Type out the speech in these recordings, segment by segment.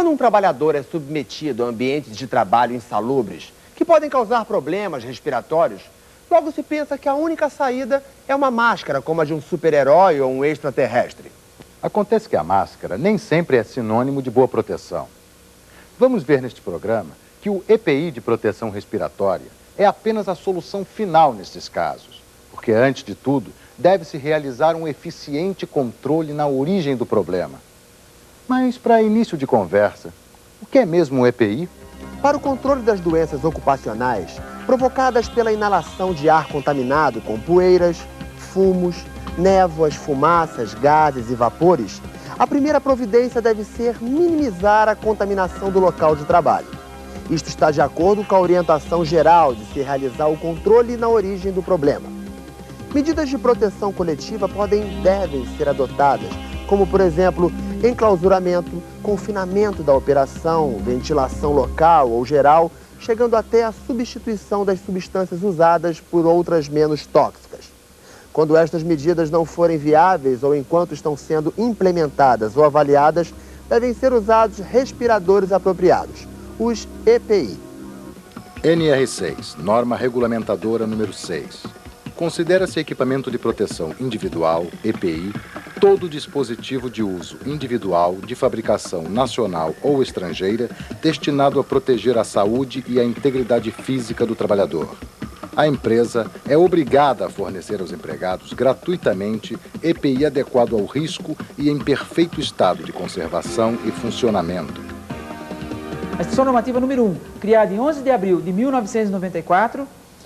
Quando um trabalhador é submetido a ambientes de trabalho insalubres, que podem causar problemas respiratórios, logo se pensa que a única saída é uma máscara, como a de um super-herói ou um extraterrestre. Acontece que a máscara nem sempre é sinônimo de boa proteção. Vamos ver neste programa que o EPI de proteção respiratória é apenas a solução final nesses casos, porque, antes de tudo, deve-se realizar um eficiente controle na origem do problema. Mas, para início de conversa, o que é mesmo um EPI? Para o controle das doenças ocupacionais provocadas pela inalação de ar contaminado com poeiras, fumos, névoas, fumaças, gases e vapores, a primeira providência deve ser minimizar a contaminação do local de trabalho. Isto está de acordo com a orientação geral de se realizar o controle na origem do problema. Medidas de proteção coletiva podem e devem ser adotadas, como, por exemplo, enclausuramento, confinamento da operação, ventilação local ou geral, chegando até a substituição das substâncias usadas por outras menos tóxicas. Quando estas medidas não forem viáveis ou enquanto estão sendo implementadas ou avaliadas, devem ser usados respiradores apropriados, os EPI. NR6, norma regulamentadora número 6. Considera-se equipamento de proteção individual, EPI, todo dispositivo de uso individual, de fabricação nacional ou estrangeira, destinado a proteger a saúde e a integridade física do trabalhador. A empresa é obrigada a fornecer aos empregados gratuitamente EPI adequado ao risco e em perfeito estado de conservação e funcionamento. A Instrução Normativa número 1, criada em 11 de abril de 1994,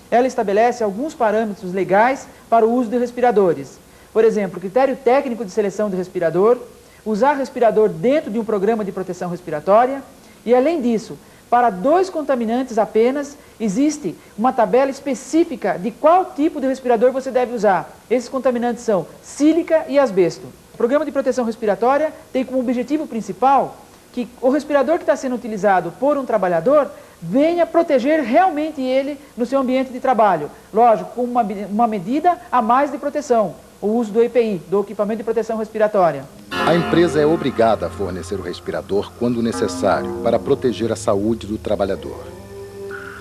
ela estabelece alguns parâmetros legais para o uso de respiradores. Por exemplo, critério técnico de seleção de respirador, usar respirador dentro de um programa de proteção respiratória e, além disso, para 2 contaminantes apenas, existe uma tabela específica de qual tipo de respirador você deve usar. Esses contaminantes são sílica e asbesto. O programa de proteção respiratória tem como objetivo principal que o respirador que está sendo utilizado por um trabalhador venha proteger realmente ele no seu ambiente de trabalho. Lógico, com uma medida a mais de proteção, o uso do EPI, do equipamento de proteção respiratória. A empresa é obrigada a fornecer o respirador quando necessário para proteger a saúde do trabalhador.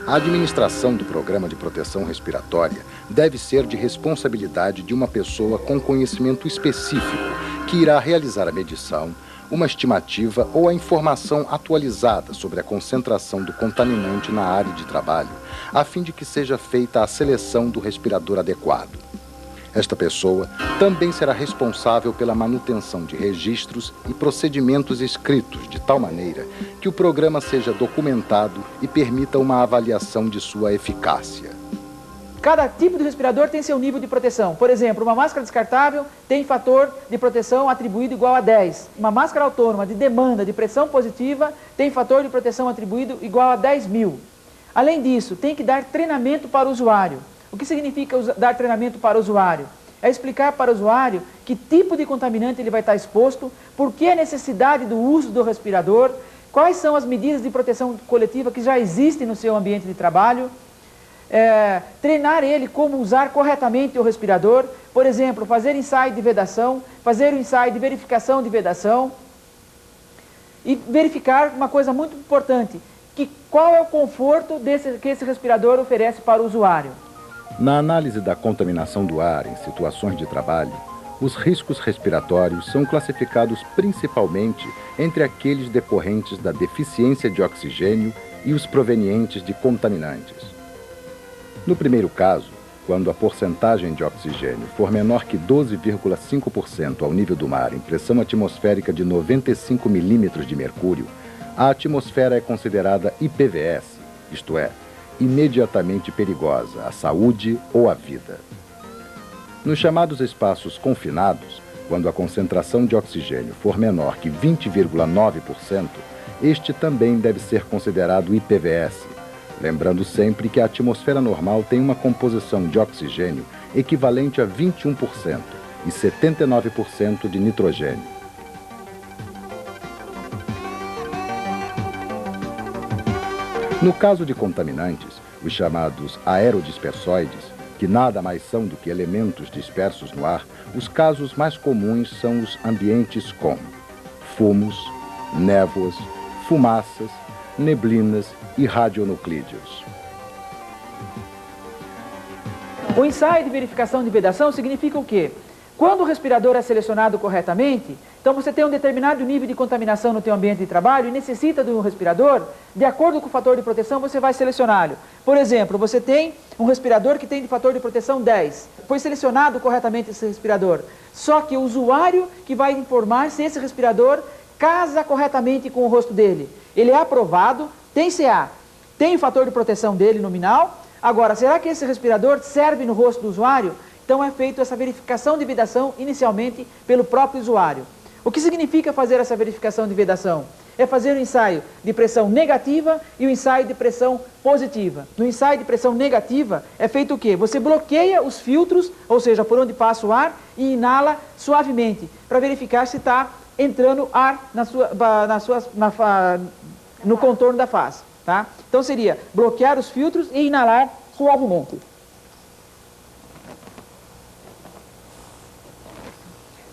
A administração do programa de proteção respiratória deve ser de responsabilidade de uma pessoa com conhecimento específico que irá realizar a medição, uma estimativa ou a informação atualizada sobre a concentração do contaminante na área de trabalho, a fim de que seja feita a seleção do respirador adequado. Esta pessoa também será responsável pela manutenção de registros e procedimentos escritos de tal maneira que o programa seja documentado e permita uma avaliação de sua eficácia. Cada tipo de respirador tem seu nível de proteção. Por exemplo, uma máscara descartável tem fator de proteção atribuído igual a 10. Uma máscara autônoma de demanda de pressão positiva tem fator de proteção atribuído igual a 10.000. Além disso, tem que dar treinamento para o usuário. O que significa dar treinamento para o usuário? É explicar para o usuário que tipo de contaminante ele vai estar exposto, por que a necessidade do uso do respirador, quais são as medidas de proteção coletiva que já existem no seu ambiente de trabalho, treinar ele como usar corretamente o respirador, por exemplo, fazer ensaio de vedação, fazer o ensaio de verificação de vedação e verificar uma coisa muito importante, que qual é o conforto que esse respirador oferece para o usuário. Na análise da contaminação do ar em situações de trabalho, os riscos respiratórios são classificados principalmente entre aqueles decorrentes da deficiência de oxigênio e os provenientes de contaminantes. No primeiro caso, quando a porcentagem de oxigênio for menor que 12,5% ao nível do mar em pressão atmosférica de 95 milímetros de mercúrio, a atmosfera é considerada IPVS, isto é, imediatamente perigosa à saúde ou à vida. Nos chamados espaços confinados, quando a concentração de oxigênio for menor que 20,9%, este também deve ser considerado IPVS, lembrando sempre que a atmosfera normal tem uma composição de oxigênio equivalente a 21% e 79% de nitrogênio. No caso de contaminantes, os chamados aerodispersóides, que nada mais são do que elementos dispersos no ar, os casos mais comuns são os ambientes com fumos, névoas, fumaças, neblinas e radionuclídeos. O ensaio de verificação de vedação significa o quê? Quando o respirador é selecionado corretamente, então você tem um determinado nível de contaminação no teu ambiente de trabalho e necessita de um respirador, de acordo com o fator de proteção, você vai selecioná-lo. Por exemplo, você tem um respirador que tem de fator de proteção 10. Foi selecionado corretamente esse respirador. Só que o usuário que vai informar se esse respirador casa corretamente com o rosto dele. Ele é aprovado, tem CA, tem o fator de proteção dele nominal. Agora, será que esse respirador serve no rosto do usuário? Então é feita essa verificação de vedação inicialmente pelo próprio usuário. O que significa fazer essa verificação de vedação? É fazer o ensaio de pressão negativa e o ensaio de pressão positiva. No ensaio de pressão negativa é feito o quê? Você bloqueia os filtros, ou seja, por onde passa o ar, e inala suavemente, para verificar se está entrando ar no contorno da face. Tá? Então seria bloquear os filtros e inalar suavemente.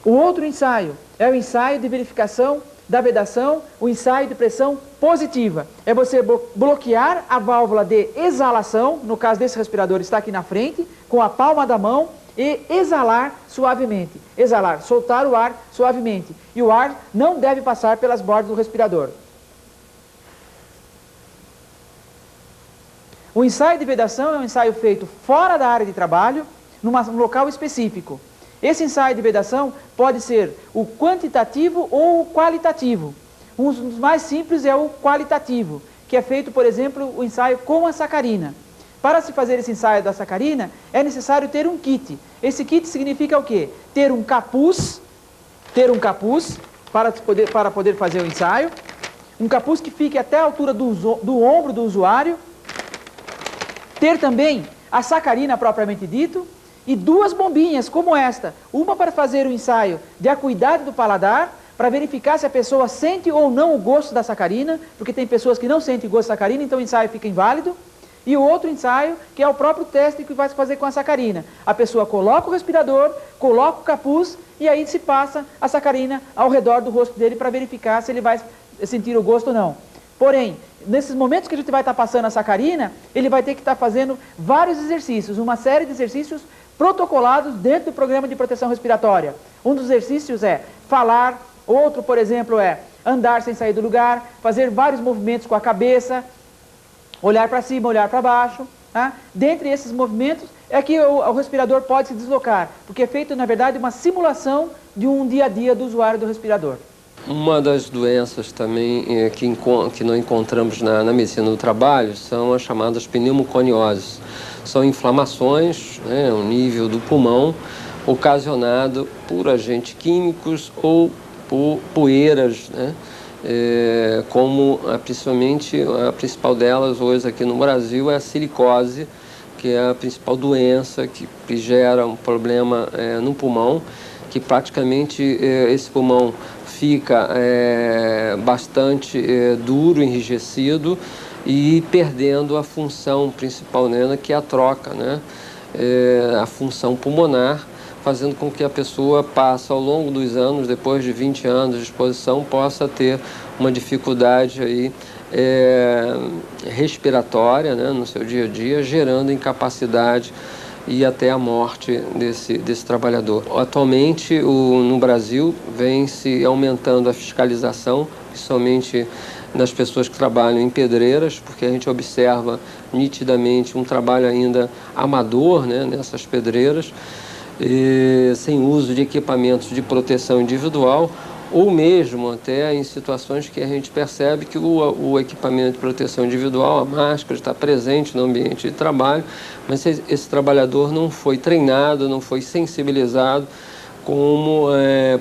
O outro ensaio é o ensaio de verificação da vedação, o ensaio de pressão positiva. É você bloquear a válvula de exalação, no caso desse respirador está aqui na frente, com a palma da mão e exalar suavemente. Exalar, soltar o ar suavemente. E o ar não deve passar pelas bordas do respirador. O ensaio de vedação é um ensaio feito fora da área de trabalho, num local específico. Esse ensaio de vedação pode ser o quantitativo ou o qualitativo. Um dos mais simples é o qualitativo, que é feito, por exemplo, o ensaio com a sacarina. Para se fazer esse ensaio da sacarina, é necessário ter um kit. Esse kit significa o quê? Ter um capuz para poder fazer o ensaio, um capuz que fique até a altura do ombro do usuário, ter também a sacarina propriamente dito, e duas bombinhas como esta, uma para fazer o ensaio de acuidade do paladar, para verificar se a pessoa sente ou não o gosto da sacarina, porque tem pessoas que não sentem o gosto da sacarina, então o ensaio fica inválido, e o outro ensaio, que é o próprio teste que vai se fazer com a sacarina. A pessoa coloca o respirador, coloca o capuz, e aí se passa a sacarina ao redor do rosto dele para verificar se ele vai sentir o gosto ou não. Porém, nesses momentos que a gente vai estar passando a sacarina, ele vai ter que estar fazendo vários exercícios, uma série de exercícios protocolados dentro do programa de proteção respiratória. Um dos exercícios é falar, outro, por exemplo, é andar sem sair do lugar, fazer vários movimentos com a cabeça, olhar para cima, olhar para baixo. Tá? Dentre esses movimentos é que o respirador pode se deslocar, porque é feito, na verdade, uma simulação de um dia a dia do usuário do respirador. Uma das doenças também que nós encontramos na medicina do trabalho são as chamadas pneumoconioses. São inflamações, né, no nível do pulmão, ocasionado por agentes químicos ou por poeiras, né, como principalmente a principal delas hoje aqui no Brasil é a silicose, que é a principal doença que gera um problema no pulmão, que praticamente esse pulmão fica bastante duro, enrijecido e perdendo a função principal nela, que é a troca, né? A função pulmonar, fazendo com que a pessoa passe ao longo dos anos, depois de 20 anos de exposição, possa ter uma dificuldade aí, respiratória, né, no seu dia a dia, gerando incapacidade e até a morte desse trabalhador. Atualmente, no Brasil, vem se aumentando a fiscalização, principalmente das pessoas que trabalham em pedreiras, porque a gente observa nitidamente um trabalho ainda amador, né, nessas pedreiras, sem uso de equipamentos de proteção individual, ou mesmo até em situações que a gente percebe que o equipamento de proteção individual, a máscara, está presente no ambiente de trabalho, mas esse trabalhador não foi treinado, não foi sensibilizado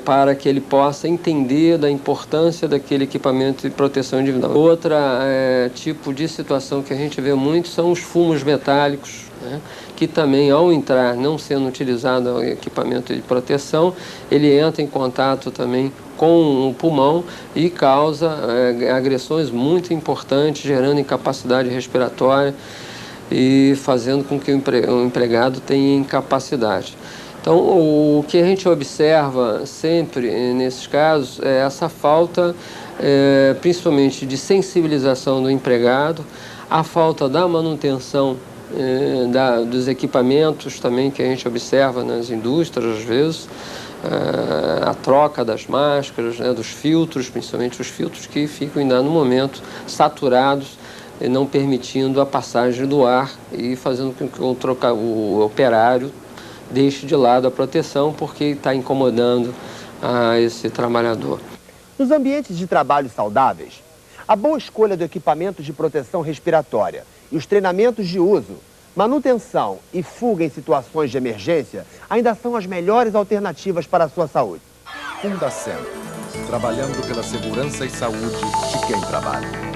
para que ele possa entender da importância daquele equipamento de proteção individual. Outra tipo de situação que a gente vê muito são os fumos metálicos, né, que também, ao entrar, não sendo utilizado o equipamento de proteção, ele entra em contato também com o pulmão e causa agressões muito importantes, gerando incapacidade respiratória e fazendo com que o empregado tenha incapacidade. Então, o que a gente observa sempre nesses casos é essa falta principalmente de sensibilização do empregado, a falta da manutenção dos equipamentos também que a gente observa nas indústrias às vezes, a troca das máscaras, né, dos filtros, principalmente os filtros que ficam em dado momento saturados, não permitindo a passagem do ar e fazendo com que o operário deixe de lado a proteção porque está incomodando esse trabalhador. Nos ambientes de trabalho saudáveis, a boa escolha do equipamento de proteção respiratória e os treinamentos de uso, manutenção e fuga em situações de emergência ainda são as melhores alternativas para a sua saúde. Fundacentro, trabalhando pela segurança e saúde de quem trabalha.